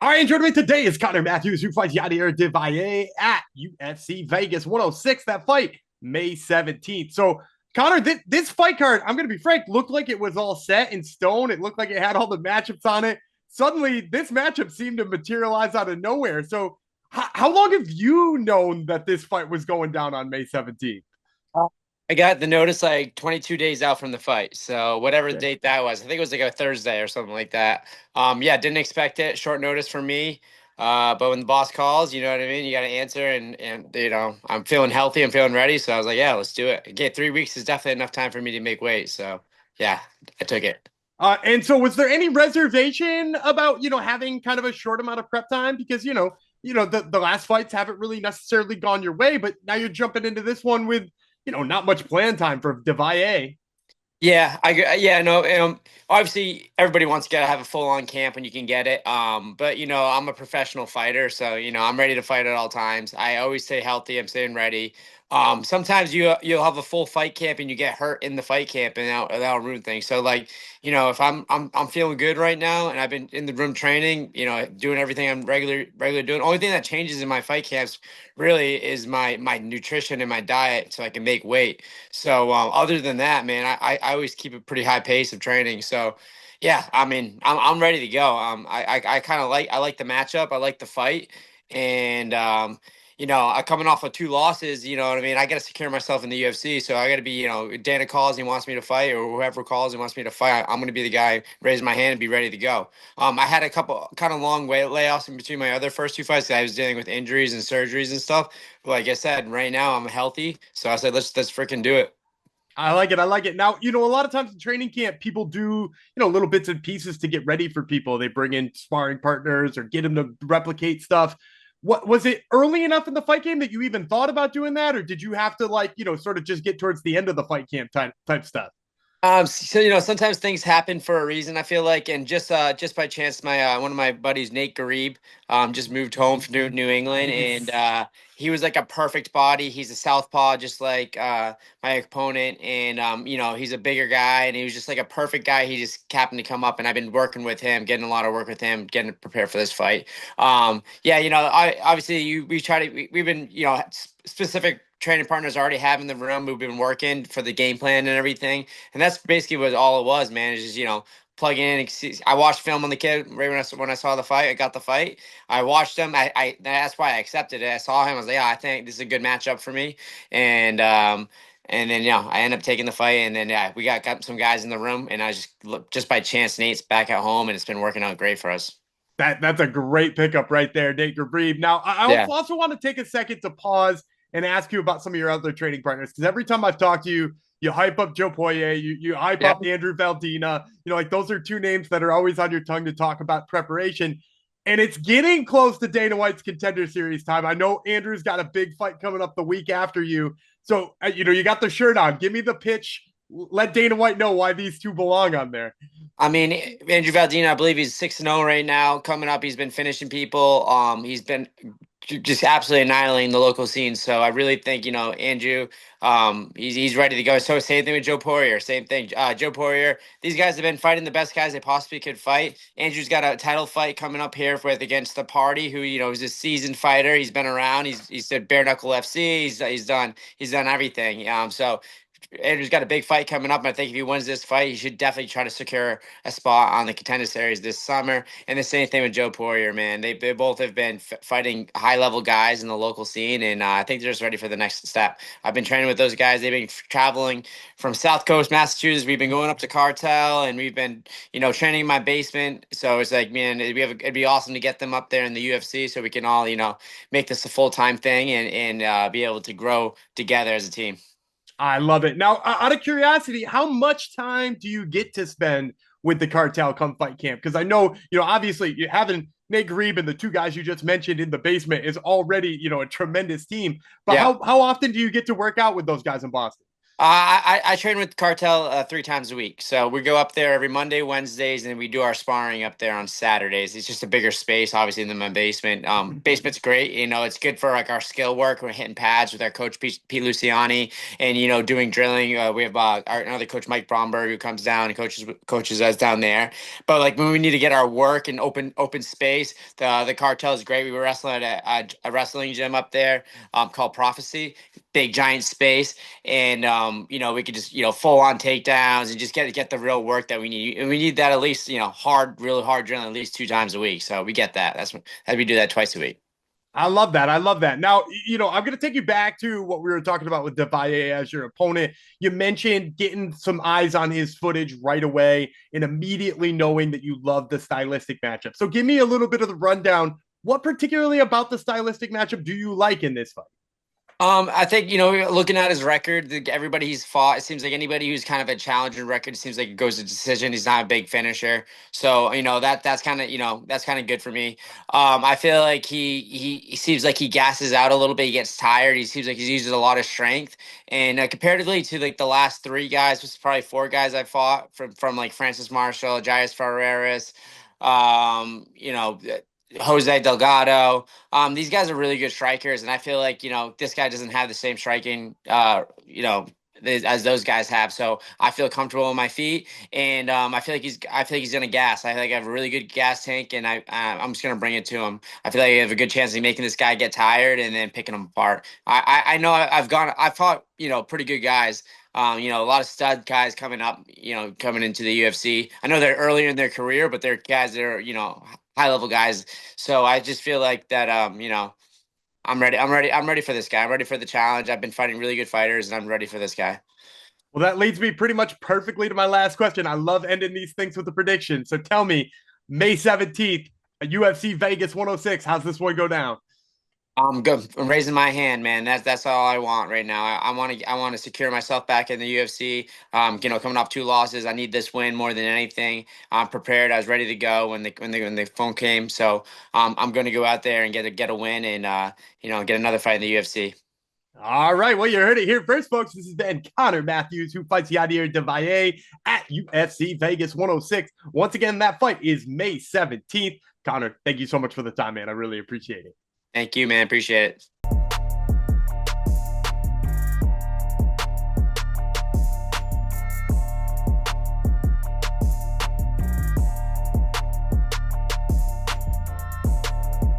All right, and joining me today is Connor Matthews, who fights Yadier DelValle at UFC Vegas 106. That fight, May 17th. So, Connor, this fight card, I'm going to be frank, looked like it was all set in stone. It looked like it had all the matchups on it. Suddenly, this matchup seemed to materialize out of nowhere. So, how long have you known that this fight was going down on May 17th? I got the notice like 22 days out from the fight. So whatever Okay. date that was, I think it was like a Thursday or something like that. Yeah, didn't expect it. Short notice for me. But when the boss calls, you know what I mean? You got to answer and I'm feeling healthy. I'm feeling ready. So I was like, yeah, let's do it. Okay, 3 weeks is definitely enough time for me to make weight. So yeah, I took it. And so was there any reservation about, having kind of a short amount of prep time? Because, the last fights haven't really necessarily gone your way, but now you're jumping into this one with, not much plan time for DelValle. Yeah, yeah, no, obviously everybody wants to have a full on camp when you can get it. But I'm a professional fighter, so I'm ready to fight at all times. I always stay healthy. I'm staying ready. Sometimes you'll have a full fight camp and you get hurt in the fight camp and that'll ruin things. So like, if I'm feeling good right now and I've been in the room training, doing everything I'm regular doing. Only thing that changes in my fight camps really is my nutrition and my diet so I can make weight. So other than that, man, I always keep a pretty high pace of training. So yeah, I mean, I'm ready to go. I kind of I like the matchup. I like the fight, and I coming off of two losses. You know what I mean. I got to secure myself in the UFC. So I got to be, Dana calls and he wants me to fight, or whoever calls and wants me to fight. I'm going to be the guy, raise my hand and be ready to go. I had a couple kind of long weight layoffs in between my other first two fights. I was dealing with injuries and surgeries and stuff. But like I said, right now I'm healthy. So I said, let's freaking do it. I like it. I like it. Now, a lot of times in training camp, people do, little bits and pieces to get ready for people. They bring in sparring partners or get them to replicate stuff. What was it early enough in the fight game that you even thought about doing that? Or did you have to sort of just get towards the end of the fight camp type stuff? So sometimes things happen for a reason. I feel like, and just by chance, my one of my buddies, Nate Garib, just moved home from New England, and Nice. he was like a perfect body. He's a southpaw, just like my opponent, and he's a bigger guy, and he was just like a perfect guy. He just happened to come up, and I've been working with him, getting a lot of work with him, getting prepared for this fight. Yeah, I obviously we try to we've been specific training partners already have in the room. We've been working for the game plan and everything. And that's basically what all it was, man. It's just, plugging in. I watched film on the kid right when I saw the fight. I got the fight. I watched him. That's why I accepted it. I saw him. I was like, yeah, I think this is a good matchup for me. And then I ended up taking the fight. And then we got some guys in the room. And I just by chance, Nate's back at home, and it's been working out great for us. That's a great pickup right there, Nate Grieve. Now, I Yeah. also want to take a second to pause and ask you about some of your other trading partners because every time I've talked to you, you hype up Joe Poirier, you hype Yeah. up Andrew Valdina. Like those are two names that are always on your tongue to talk about preparation. And it's getting close to Dana White's Contender Series time. I know Andrew's got a big fight coming up the week after you. So, you got the shirt on. Give me the pitch. Let Dana White know why these two belong on there. I mean, Andrew Valdina, I believe he's 6-0 right now. Coming up, he's been finishing people. He's been just absolutely annihilating the local scene. So I really think, Andrew, he's ready to go. So same thing with Joe Poirier. Same thing. Joe Poirier. These guys have been fighting the best guys they possibly could fight. Andrew's got a title fight coming up here with against the Party, who is a seasoned fighter. He's been around. He's said bare knuckle FC. He's done everything. So Andrew's got a big fight coming up, and I think if he wins this fight, he should definitely try to secure a spot on the Contender Series this summer. And the same thing with Joe Poirier, man. They both have been fighting high level guys in the local scene, and I think they're just ready for the next step. I've been training with those guys. They've been traveling from South Coast, Massachusetts. We've been going up to Cartel, and we've been, training in my basement. So it's like, man, it'd be awesome to get them up there in the UFC so we can all, make this a full time thing and be able to grow together as a team. I love it. Now, out of curiosity, how much time do you get to spend with the cartel come fight camp? Because I know, obviously you having Nate Grebe and the two guys you just mentioned in the basement is already, a tremendous team. But Yeah. how often do you get to work out with those guys in Boston? I train with Cartel 3 times a week. So we go up there every Monday, Wednesdays, and we do our sparring up there on Saturdays. It's just a bigger space, obviously, than my basement. Basement's great. You know, it's good for like our skill work. We're hitting pads with our coach Pete Luciani, and doing drilling. We have another coach Mike Bromberg who comes down and coaches us down there. But like when we need to get our work in open space, the Cartel is great. We were wrestling at a wrestling gym up there called Prophecy. Big giant space, and we could just full on takedowns and just get the real work that we need, and we need that at least really hard drilling at least 2 times a week. So we get that. That's how we do that twice a week. I love that. I love that. Now, I'm going to take you back to what we were talking about with DelValle as your opponent. You mentioned getting some eyes on his footage right away and immediately knowing that you love the stylistic matchup. So give me a little bit of the rundown. What particularly about the stylistic matchup do you like in this fight? I think, looking at his record, everybody he's fought, it seems like anybody who's kind of a challenging record, it seems like it goes to decision. He's not a big finisher. So, that's kind of, that's kind of good for me. I feel like he seems like he gasses out a little bit. He gets tired. He seems like he uses a lot of strength. And comparatively to like the last three guys, which is probably four guys I fought from like Francis Marshall, Jairus Ferreras, you know, Jose Delgado. These guys are really good strikers, and I feel like this guy doesn't have the same striking, as those guys have. So I feel comfortable on my feet, and I feel like he's gonna gas. I feel like I have a really good gas tank, and I'm just gonna bring it to him. I feel like I have a good chance of making this guy get tired and then picking him apart. I know I've fought pretty good guys. A lot of stud guys coming up, coming into the UFC. I know they're earlier in their career, but they're guys that are, high level guys. So I just feel like that, I'm ready. I'm ready for this guy. I'm ready for the challenge. I've been fighting really good fighters, and I'm ready for this guy. Well, that leads me pretty much perfectly to my last question. I love ending these things with a prediction. So tell me, May 17th, UFC Vegas 106, how's this one go down? I'm good. I'm raising my hand, man. That's all I want right now. I want to secure myself back in the UFC. Coming off 2 losses, I need this win more than anything. I'm prepared. I was ready to go when the phone came. So I'm going to go out there and get a win and get another fight in the UFC. All right. Well, you heard it here first, folks. This is then Connor Matthews, who fights Yadier DelValle at UFC Vegas 106. Once again, that fight is May 17th. Connor, thank you so much for the time, man. I really appreciate it. Thank you, man. Appreciate it.